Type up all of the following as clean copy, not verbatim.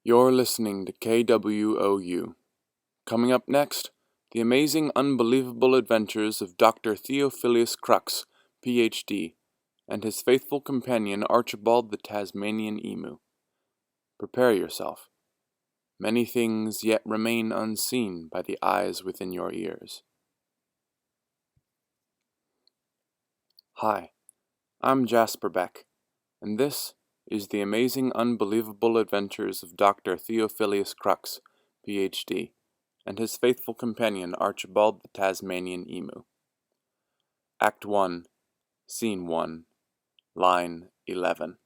You're listening to KWOU. Coming up next, the amazing, unbelievable adventures of Dr. Theophilius Crux, Ph.D., and his faithful companion Archibald the Tasmanian emu. Prepare yourself. Many things yet remain unseen by the eyes within your ears. Hi, I'm Jasper Beck, and this is the amazing, unbelievable adventures of Dr. Theophilius Crux, Ph.D., and his faithful companion Archibald the Tasmanian emu. Act 1, Scene 1, Line 11.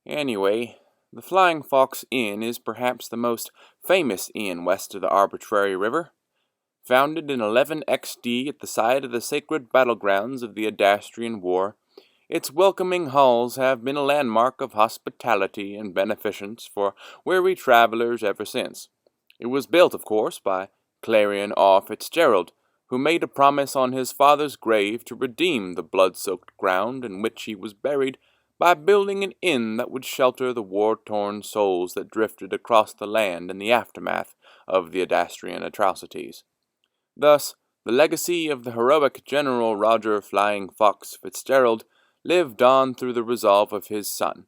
Anyway, the Flying Fox Inn is perhaps the most famous inn west of the Arbitrary River. Founded in 11 XD at the site of the sacred battlegrounds of the Adastrian War, its welcoming halls have been a landmark of hospitality and beneficence for weary travelers ever since. It was built, of course, by Clarion R. Fitzgerald, who made a promise on his father's grave to redeem the blood-soaked ground in which he was buried by building an inn that would shelter the war-torn souls that drifted across the land in the aftermath of the Adastrian atrocities. Thus, the legacy of the heroic General Roger Flying Fox Fitzgerald lived on through the resolve of his son,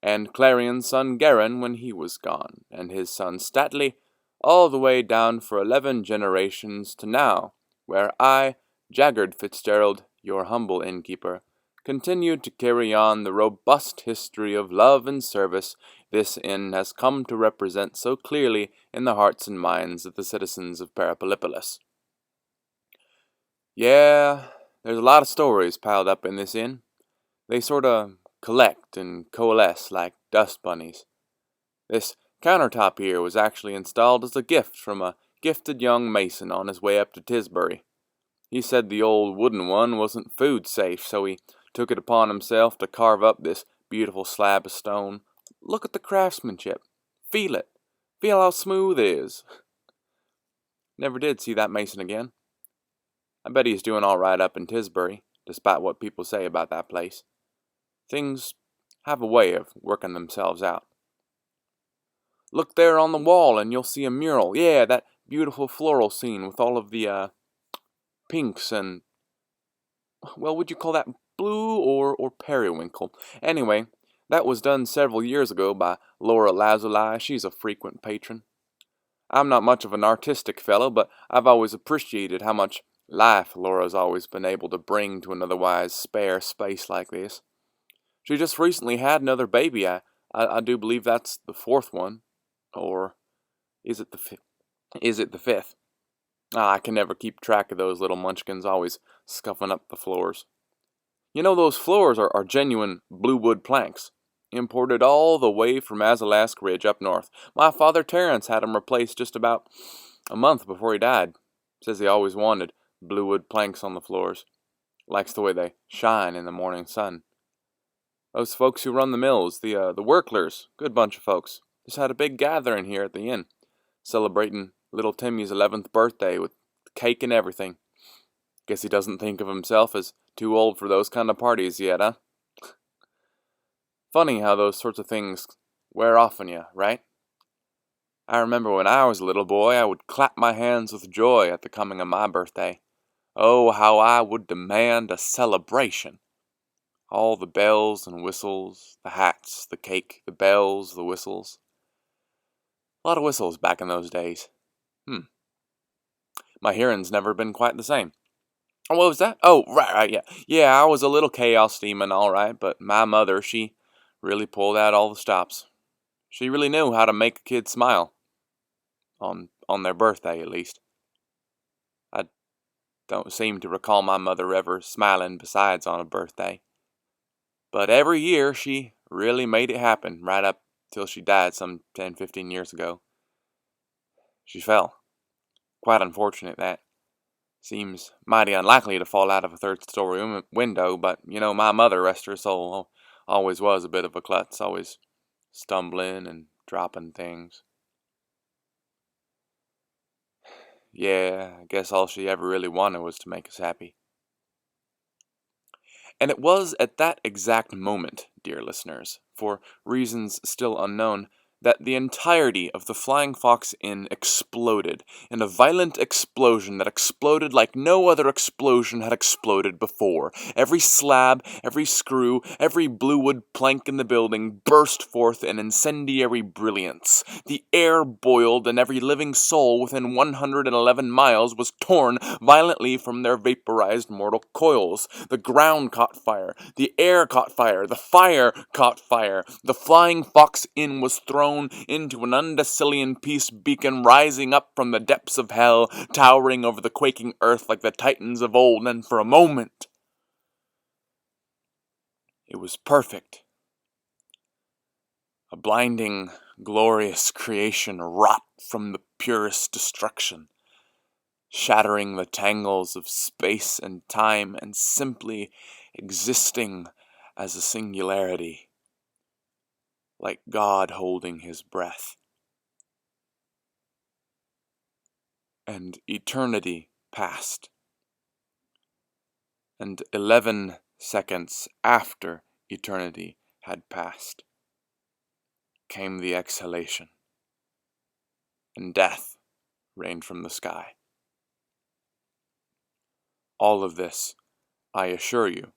and Clarion's son Garin when he was gone, and his son Stately, all the way down for 11 generations to now, where I, Jaggard Fitzgerald, your humble innkeeper, continued to carry on the robust history of love and service this inn has come to represent so clearly in the hearts and minds of the citizens of Parapolipolis. Yeah, there's a lot of stories piled up in this inn. They sorta collect and coalesce like dust bunnies. This countertop here was actually installed as a gift from a gifted young mason on his way up to Tisbury. He said the old wooden one wasn't food safe, so he took it upon himself to carve up this beautiful slab of stone. Look at the craftsmanship. Feel it. Feel how smooth it is. Never did see that mason again. I bet he's doing all right up in Tisbury, despite what people say about that place. Things have a way of working themselves out. Look there on the wall and you'll see a mural. Yeah, that beautiful floral scene with all of the, pinks and, well, would you call that blue or periwinkle? Anyway, that was done several years ago by Laura Lazuli. She's a frequent patron. I'm not much of an artistic fellow, but I've always appreciated how much life Laura's always been able to bring to an otherwise spare space like this. She just recently had another baby. I do believe that's the fourth one. Or is it the fifth? Is it the fifth? I can never keep track of those little munchkins always scuffing up the floors. You know, those floors are genuine blue wood planks, imported all the way from Azalask Ridge up north. My father Terence had 'em replaced just about a month before he died. Says he always wanted blue wood planks on the floors. Likes the way they shine in the morning sun. Those folks who run the mills, the worklers, good bunch of folks, just had a big gathering here at the inn, celebrating little Timmy's 11th birthday with cake and everything. Guess he doesn't think of himself as too old for those kind of parties yet, huh? Funny how those sorts of things wear off on you, right? I remember when I was a little boy, I would clap my hands with joy at the coming of my birthday. Oh, how I would demand a celebration. All the bells and whistles, the hats, the cake, the bells, the whistles. A lot of whistles back in those days. My hearing's never been quite the same. What was that? Oh, right, yeah. Yeah, I was a little chaos demon, all right, but my mother, she really pulled out all the stops. She really knew how to make a kid smile. On their birthday, at least. I don't seem to recall my mother ever smiling besides on a birthday. But every year, she really made it happen, right up till she died some 10-15 years ago. She fell. Quite unfortunate, that. Seems mighty unlikely to fall out of a third-story window, but, you know, my mother, rest her soul, always was a bit of a klutz, always stumbling and dropping things. Yeah, I guess all she ever really wanted was to make us happy. And it was at that exact moment, dear listeners, for reasons still unknown, that the entirety of the Flying Fox Inn exploded, in a violent explosion that exploded like no other explosion had exploded before. Every slab, every screw, every bluewood plank in the building burst forth in incendiary brilliance. The air boiled, and every living soul within 111 miles was torn violently from their vaporized mortal coils. The ground caught fire, the air caught fire, the fire caught fire. The Flying Fox Inn was thrown into an undecillion peace beacon rising up from the depths of hell, towering over the quaking earth like the Titans of old, and for a moment it was perfect. A blinding, glorious creation wrought from the purest destruction, shattering the tangles of space and time and simply existing as a singularity, like God holding his breath. And eternity passed. And 11 seconds after eternity had passed came the exhalation, and death rained from the sky. All of this, I assure you,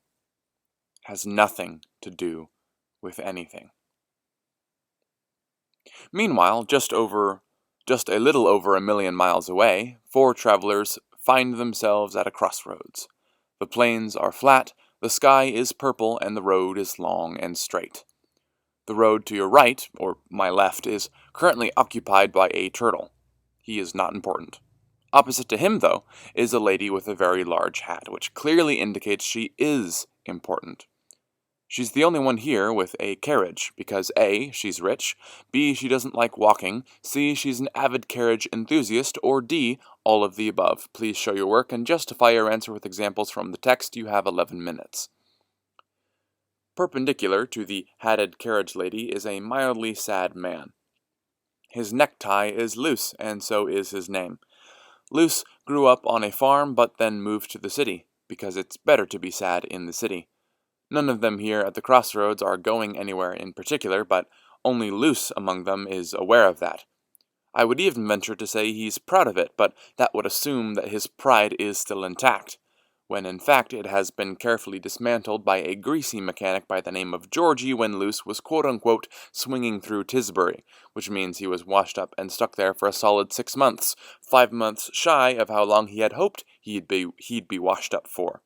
has nothing to do with anything. Meanwhile, just a little over 1,000,000 miles away, 4 travelers find themselves at a crossroads. The plains are flat, the sky is purple, and the road is long and straight. The road to your right, or my left, is currently occupied by a turtle. He is not important. Opposite to him, though, is a lady with a very large hat, which clearly indicates she is important. She's the only one here with a carriage, because A, she's rich, B, she doesn't like walking, C, she's an avid carriage enthusiast, or D, all of the above. Please show your work and justify your answer with examples from the text. You have 11 minutes. Perpendicular to the hatted carriage lady is a mildly sad man. His necktie is loose, and so is his name. Luce grew up on a farm, but then moved to the city, because it's better to be sad in the city. None of them here at the Crossroads are going anywhere in particular, but only Luce among them is aware of that. I would even venture to say he's proud of it, but that would assume that his pride is still intact, when in fact it has been carefully dismantled by a greasy mechanic by the name of Georgie when Luce was quote-unquote swinging through Tisbury, which means he was washed up and stuck there for a solid 6 months, 5 months shy of how long he had hoped he'd be washed up for.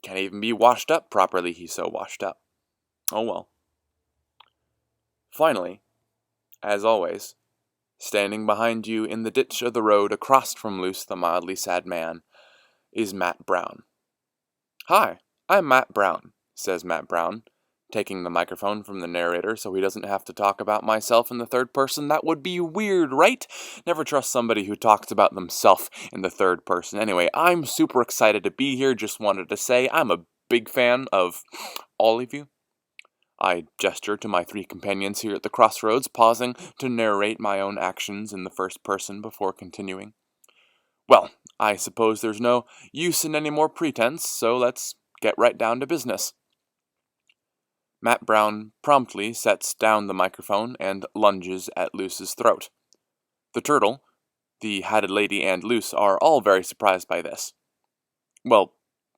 Can't even be washed up properly, he's so washed up. Oh well. Finally, as always, standing behind you in the ditch of the road across from Luce the mildly sad man, is Matt Brown. "Hi, I'm Matt Brown," says Matt Brown, taking the microphone from the narrator so he doesn't have to talk about myself in the third person. That would be weird, right? Never trust somebody who talks about themselves in the third person. Anyway, I'm super excited to be here. Just wanted to say I'm a big fan of all of you. I gesture to my 3 companions here at the Crossroads, pausing to narrate my own actions in the first person before continuing. Well, I suppose there's no use in any more pretense, so let's get right down to business. Matt Brown promptly sets down the microphone and lunges at Luce's throat. The turtle, the hatted lady, and Luce are all very surprised by this. Well,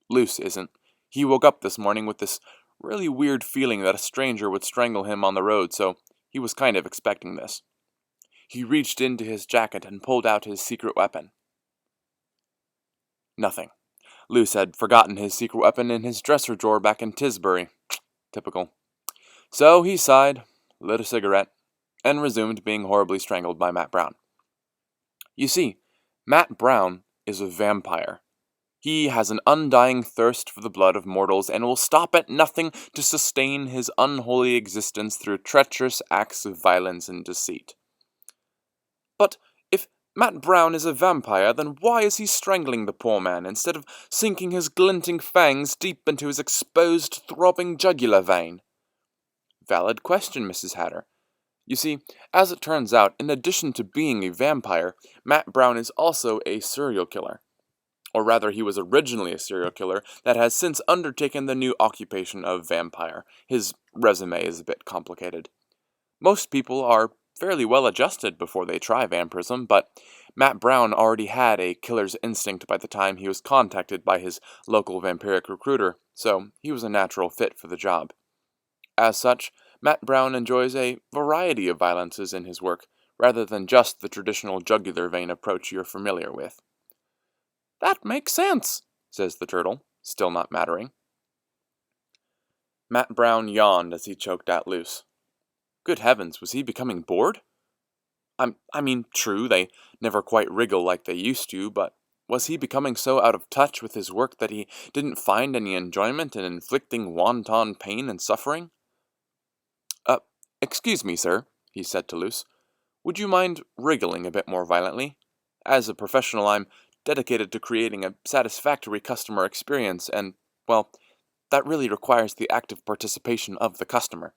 Luce isn't. He woke up this morning with this really weird feeling that a stranger would strangle him on the road, so he was kind of expecting this. He reached into his jacket and pulled out his secret weapon. Nothing. Luce had forgotten his secret weapon in his dresser drawer back in Tisbury. Typical. So he sighed, lit a cigarette, and resumed being horribly strangled by Matt Brown. You see, Matt Brown is a vampire. He has an undying thirst for the blood of mortals and will stop at nothing to sustain his unholy existence through treacherous acts of violence and deceit. But if Matt Brown is a vampire, then why is he strangling the poor man instead of sinking his glinting fangs deep into his exposed, throbbing jugular vein? Valid question, Mrs. Hatter. You see, as it turns out, in addition to being a vampire, Matt Brown is also a serial killer. Or rather, he was originally a serial killer that has since undertaken the new occupation of vampire. His resume is a bit complicated. Most people are fairly well adjusted before they try vampirism, but Matt Brown already had a killer's instinct by the time he was contacted by his local vampiric recruiter, so he was a natural fit for the job. As such, Matt Brown enjoys a variety of violences in his work, rather than just the traditional jugular vein approach you're familiar with. "That makes sense," says the turtle, still not mattering. Matt Brown yawned as he choked out loose. Good heavens, was he becoming bored? I mean, true, they never quite wriggle like they used to, but was he becoming so out of touch with his work that he didn't find any enjoyment in inflicting wanton pain and suffering? Uh, excuse me, sir, he said to Luce. Would you mind wriggling a bit more violently? As a professional, I'm dedicated to creating a satisfactory customer experience, and, well, that really requires the active participation of the customer.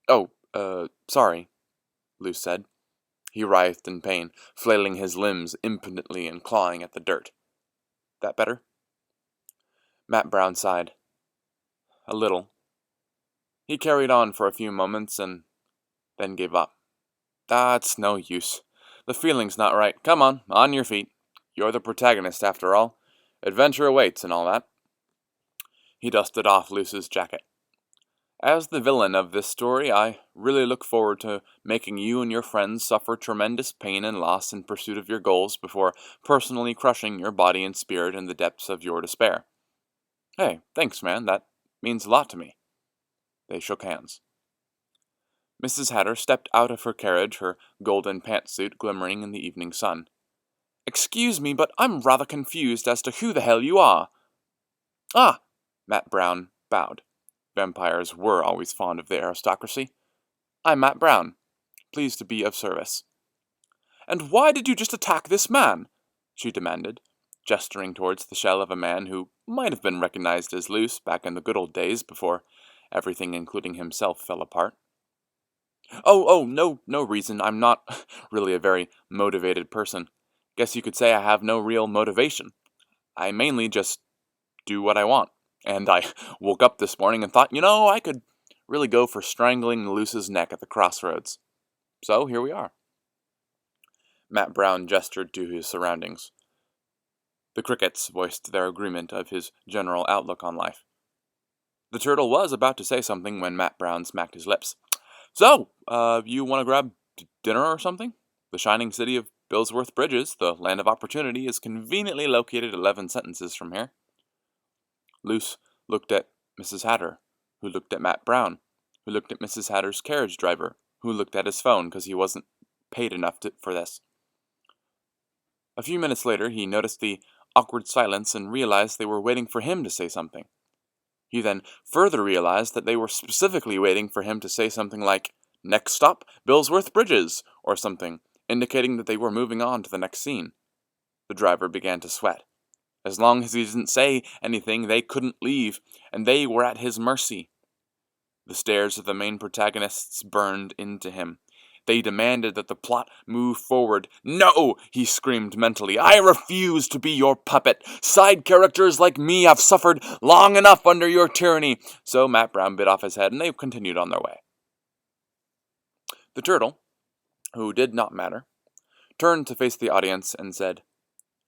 Oh, sorry, Luce said. He writhed in pain, flailing his limbs impotently and clawing at the dirt. That better? Matt Brown sighed. A little. He carried on for a few moments and then gave up. That's no use. The feeling's not right. Come on your feet. You're the protagonist, after all. Adventure awaits and all that. He dusted off Luce's jacket. As the villain of this story, I really look forward to making you and your friends suffer tremendous pain and loss in pursuit of your goals before personally crushing your body and spirit in the depths of your despair. Hey, thanks, man. That means a lot to me. They shook hands. Mrs. Hatter stepped out of her carriage, her golden pantsuit glimmering in the evening sun. Excuse me, but I'm rather confused as to who the hell you are. Ah! Matt Brown bowed. Vampires were always fond of the aristocracy. I'm Matt Brown. Pleased to be of service. And why did you just attack this man? She demanded, gesturing towards the shell of a man who might have been recognized as Luce back in the good old days before everything including himself fell apart. Oh, no reason. I'm not really a very motivated person. Guess you could say I have no real motivation. I mainly just do what I want. And I woke up this morning and thought, I could really go for strangling Luce's neck at the Crossroads. So here we are. Matt Brown gestured to his surroundings. The crickets voiced their agreement of his general outlook on life. The turtle was about to say something when Matt Brown smacked his lips. So, you want to grab dinner or something? The shining city of Billsworth Bridges, the land of opportunity, is conveniently located 11 sentences from here. Luce looked at Mrs. Hatter, who looked at Matt Brown, who looked at Mrs. Hatter's carriage driver, who looked at his phone because he wasn't paid enough for this. A few minutes later, he noticed the awkward silence and realized they were waiting for him to say something. He then further realized that they were specifically waiting for him to say something like, "Next stop, Billsworth Bridges," or something, indicating that they were moving on to the next scene. The driver began to sweat. As long as he didn't say anything, they couldn't leave, and they were at his mercy. The stares of the main protagonists burned into him. They demanded that the plot move forward. "No!" he screamed mentally. "I refuse to be your puppet. Side characters like me have suffered long enough under your tyranny." So Matt Brown bit off his head, and they continued on their way. The turtle, who did not matter, turned to face the audience and said,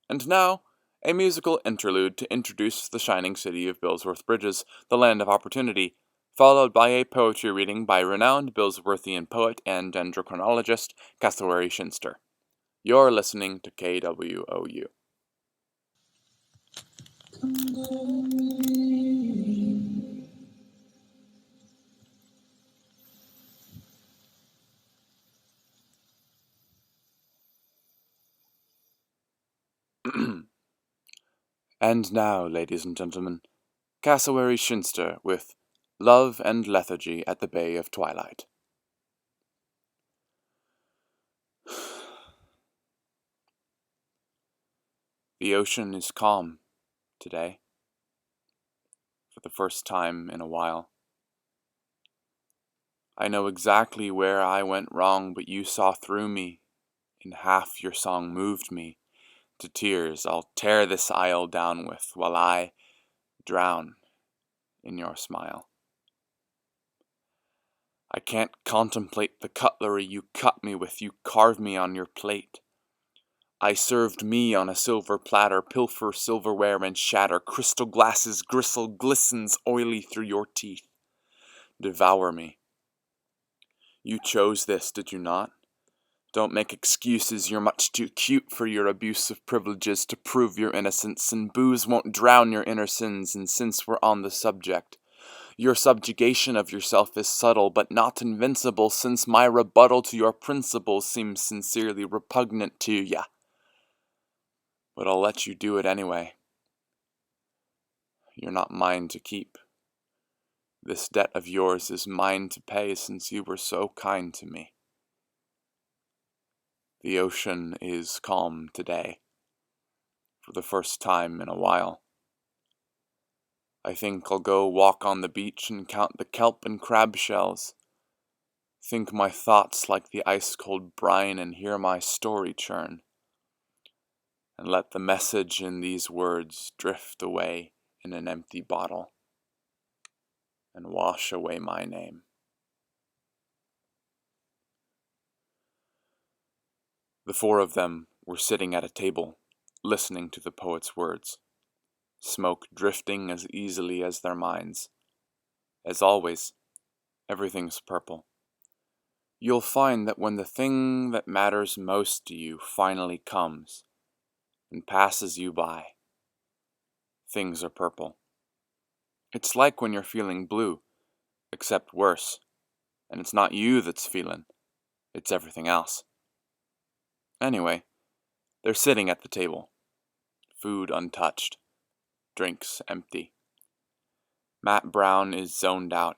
"And now, a musical interlude to introduce the shining city of Billsworth Bridges, the land of opportunity, followed by a poetry reading by renowned Billsworthian poet and dendrochronologist Cassowary Shinster. You're listening to KWOU. And now, ladies and gentlemen, Cassowary Shinster with Love and Lethargy at the Bay of Twilight. The ocean is calm today, for the first time in a while. I know exactly where I went wrong, but you saw through me, and half your song moved me. To tears I'll tear this isle down with, while I drown in your smile. I can't contemplate the cutlery you cut me with, you carve me on your plate. I served me on a silver platter, pilfer silverware and shatter, crystal glasses gristle glistens oily through your teeth. Devour me. You chose this, did you not? Don't make excuses, you're much too cute for your abuse of privileges to prove your innocence, and booze won't drown your inner sins, and since we're on the subject, your subjugation of yourself is subtle, but not invincible, since my rebuttal to your principles seems sincerely repugnant to ya. But I'll let you do it anyway. You're not mine to keep. This debt of yours is mine to pay, since you were so kind to me. The ocean is calm today, for the first time in a while. I think I'll go walk on the beach and count the kelp and crab shells, think my thoughts like the ice-cold brine and hear my story churn, and let the message in these words drift away in an empty bottle and wash away my name. The four of them were sitting at a table, listening to the poet's words, smoke drifting as easily as their minds. As always, everything's purple. You'll find that when the thing that matters most to you finally comes and passes you by, things are purple. It's like when you're feeling blue, except worse, and it's not you that's feeling, it's everything else. Anyway, they're sitting at the table, food untouched, drinks empty. Matt Brown is zoned out.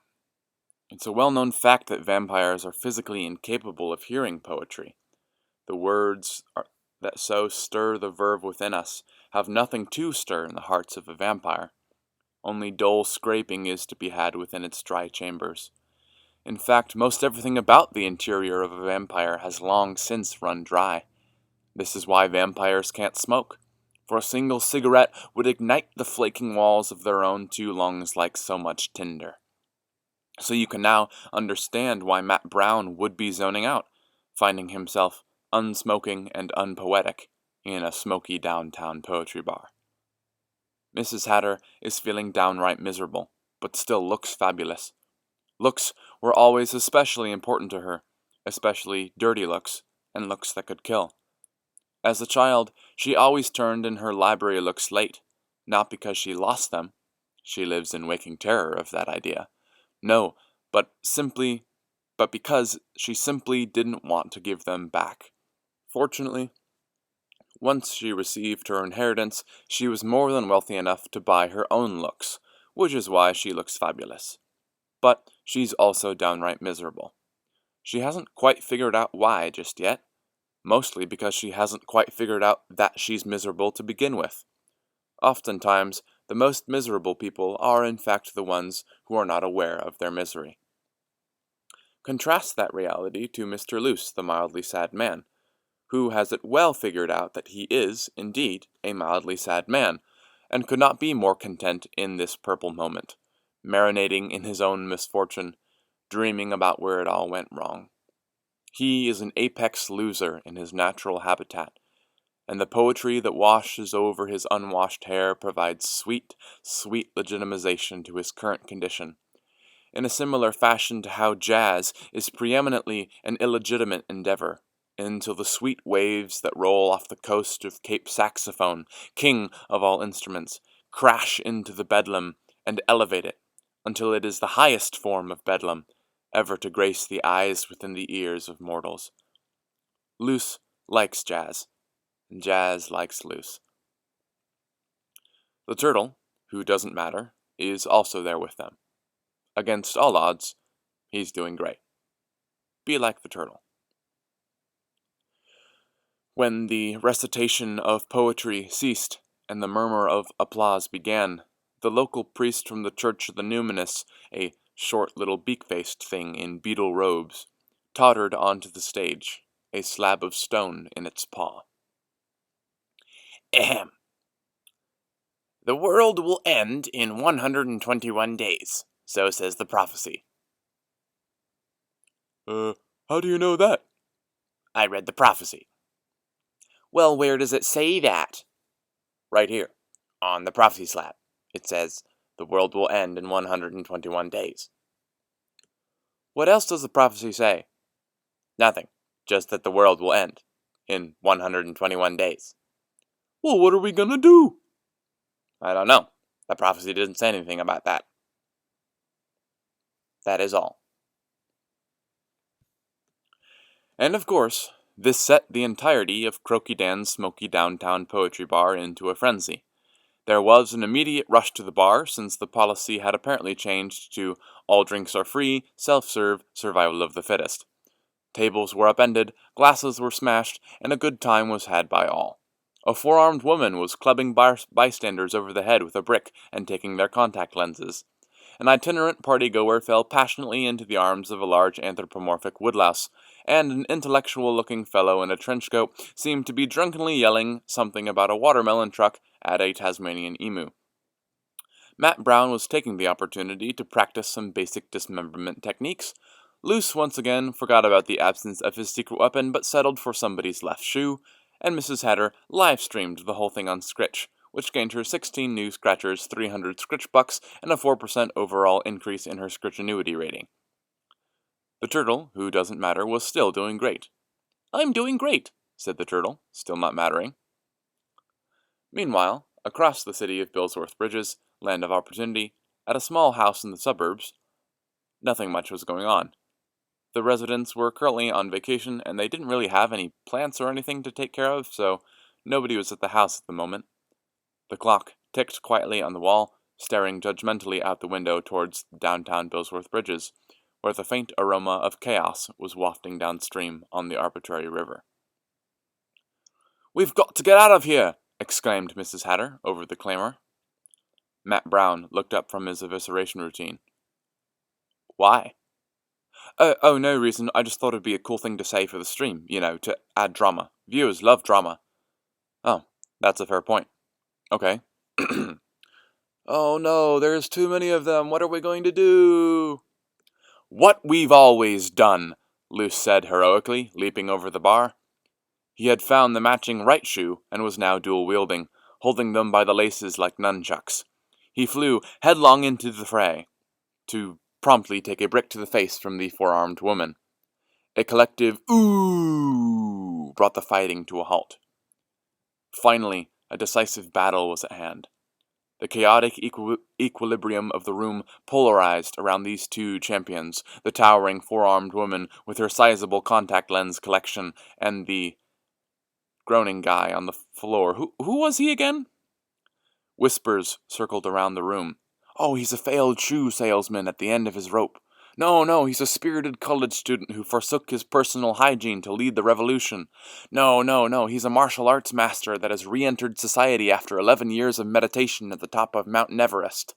It's a well-known fact that vampires are physically incapable of hearing poetry. The words that so stir the verve within us have nothing to stir in the hearts of a vampire. Only dull scraping is to be had within its dry chambers. In fact, most everything about the interior of a vampire has long since run dry. This is why vampires can't smoke, for a single cigarette would ignite the flaking walls of their own two lungs like so much tinder. So you can now understand why Matt Brown would be zoning out, finding himself unsmoking and unpoetic in a smoky downtown poetry bar. Mrs. Hatter is feeling downright miserable, but still looks fabulous. Looks were always especially important to her, especially dirty looks, and looks that could kill. As a child, she always turned in her library looks late, not because she lost them. She lives in waking terror of that idea. No, but because she simply didn't want to give them back. Fortunately, once she received her inheritance, she was more than wealthy enough to buy her own looks, which is why she looks fabulous. But she's also downright miserable. She hasn't quite figured out why just yet, mostly because she hasn't quite figured out that she's miserable to begin with. Oftentimes, the most miserable people are in fact the ones who are not aware of their misery. Contrast that reality to Mr. Luce, the mildly sad man, who has it well figured out that he is, indeed, a mildly sad man, and could not be more content in this purple moment, marinating in his own misfortune, dreaming about where it all went wrong. He is an apex loser in his natural habitat, and the poetry that washes over his unwashed hair provides sweet, sweet legitimization to his current condition, in a similar fashion to how jazz is preeminently an illegitimate endeavor, until the sweet waves that roll off the coast of Cape Saxophone, king of all instruments, crash into the bedlam and elevate it, until it is the highest form of bedlam ever to grace the eyes within the ears of mortals. Luce likes jazz, and jazz likes Luce. The turtle, who doesn't matter, is also there with them. Against all odds, he's doing great. Be like the turtle. When the recitation of poetry ceased and the murmur of applause began, the local priest from the Church of the Numinous, a short little beak-faced thing in beetle robes, tottered onto the stage, a slab of stone in its paw. Ahem. The world will end in 121 days, so says the prophecy. How do you know that? I read the prophecy. Well, where does it say that? Right here, on the prophecy slab. It says, the world will end in 121 days. What else does the prophecy say? Nothing, just that the world will end in 121 days. Well, what are we gonna do? I don't know. The prophecy didn't say anything about that. That is all. And of course, this set the entirety of Croaky Dan's smoky downtown poetry bar into a frenzy. There was an immediate rush to the bar, since the policy had apparently changed to all drinks are free, self-serve, survival of the fittest. Tables were upended, glasses were smashed, and a good time was had by all. A four-armed woman was clubbing bystanders over the head with a brick and taking their contact lenses. An itinerant party-goer fell passionately into the arms of a large anthropomorphic woodlouse, and an intellectual-looking fellow in a trench coat seemed to be drunkenly yelling something about a watermelon truck at a Tasmanian emu. Matt Brown was taking the opportunity to practice some basic dismemberment techniques. Luce once again forgot about the absence of his secret weapon, but settled for somebody's left shoe, and Mrs. Hatter live-streamed the whole thing on Scritch, which gained her 16 new scratchers, 300 Scritch bucks, and a 4% overall increase in her Scritchenuity rating. The turtle, who doesn't matter, was still doing great. I'm doing great, said the turtle, still not mattering. Meanwhile, across the city of Billsworth Bridges, land of opportunity, at a small house in the suburbs, nothing much was going on. The residents were currently on vacation, and they didn't really have any plants or anything to take care of, so nobody was at the house at the moment. The clock ticked quietly on the wall, staring judgmentally out the window towards downtown Billsworth Bridges, where the faint aroma of chaos was wafting downstream on the Arbitrary River. "We've got to get out of here!" exclaimed Mrs. Hatter over the clamor. Matt Brown looked up from his evisceration routine. Why? Oh, no reason. I just thought it'd be a cool thing to say for the stream, to add drama. Viewers love drama. Oh, that's a fair point. Okay. Oh no, there's too many of them. What are we going to do? What we've always done, Luce said heroically, leaping over the bar. He had found the matching right shoe and was now dual-wielding, holding them by the laces like nunchucks. He flew headlong into the fray, to promptly take a brick to the face from the four-armed woman. A collective "ooh" brought the fighting to a halt. Finally, a decisive battle was at hand. The chaotic equilibrium of the room polarized around these two champions, the towering four-armed woman with her sizable contact lens collection, and the groaning guy on the floor. Who was he again? Whispers circled around the room. Oh, he's a failed shoe salesman at the end of his rope. No, he's a spirited college student who forsook his personal hygiene to lead the revolution. No, he's a martial arts master that has re-entered society after 11 years of meditation at the top of Mount Everest.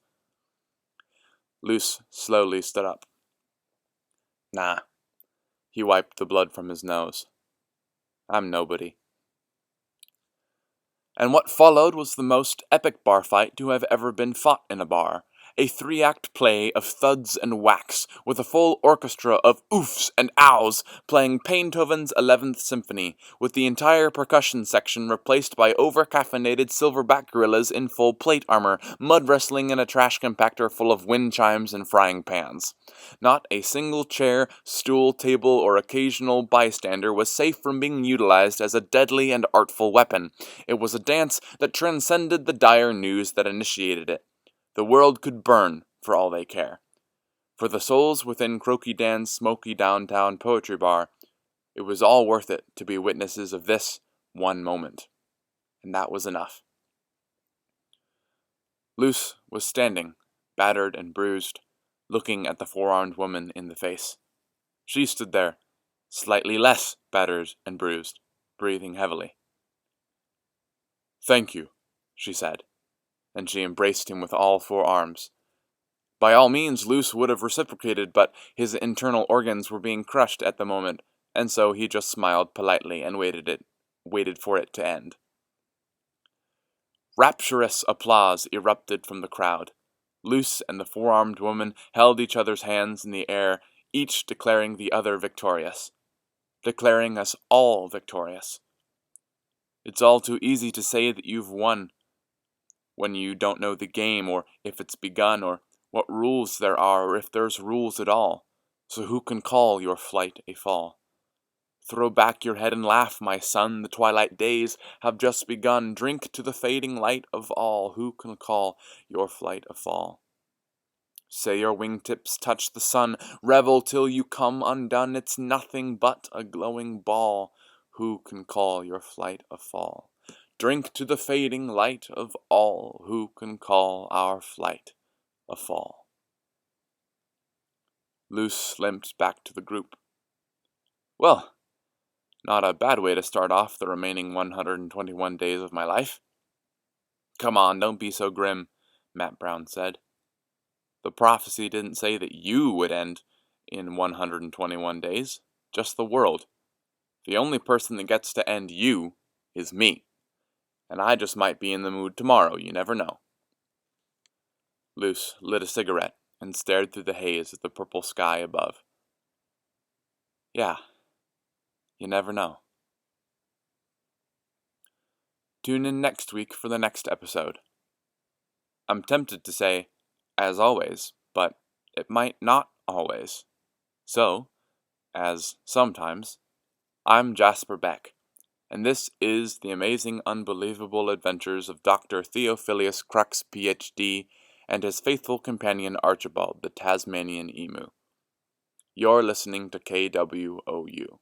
Luce slowly stood up. Nah. He wiped the blood from his nose. I'm nobody. And what followed was the most epic bar fight to have ever been fought in a bar. A 3-act play of thuds and whacks, with a full orchestra of oofs and ows playing Beethoven's 11th Symphony, with the entire percussion section replaced by over-caffeinated silverback gorillas in full plate armor, mud wrestling in a trash compactor full of wind chimes and frying pans. Not a single chair, stool, table, or occasional bystander was safe from being utilized as a deadly and artful weapon. It was a dance that transcended the dire news that initiated it. The world could burn, for all they care. For the souls within Croaky Dan's smoky downtown poetry bar, it was all worth it to be witnesses of this one moment. And that was enough. Luce was standing, battered and bruised, looking at the four-armed woman in the face. She stood there, slightly less battered and bruised, breathing heavily. Thank you, she said, and she embraced him with all four arms. By all means, Luce would have reciprocated, but his internal organs were being crushed at the moment, and so he just smiled politely and waited for it to end. Rapturous applause erupted from the crowd. Luce and the four-armed woman held each other's hands in the air, each declaring the other victorious. Declaring us all victorious. It's all too easy to say that you've won, when you don't know the game, or if it's begun, or what rules there are, or if there's rules at all. So who can call your flight a fall? Throw back your head and laugh, my son, the twilight days have just begun. Drink to the fading light of all, who can call your flight a fall? Say your wingtips touch the sun, revel till you come undone. It's nothing but a glowing ball, who can call your flight a fall? Drink to the fading light of all, who can call our flight a fall? Luce limped back to the group. Well, not a bad way to start off the remaining 121 days of my life. Come on, don't be so grim, Matt Brown said. The prophecy didn't say that you would end in 121 days, just the world. The only person that gets to end you is me. And I just might be in the mood tomorrow, you never know. Luce lit a cigarette and stared through the haze at the purple sky above. Yeah, you never know. Tune in next week for the next episode. I'm tempted to say, as always, but it might not always. So, as sometimes, I'm Jasper Beck, and this is the amazing, unbelievable adventures of Dr. Theophilius Crux, Ph.D., and his faithful companion Archibald, the Tasmanian emu. You're listening to KWOU.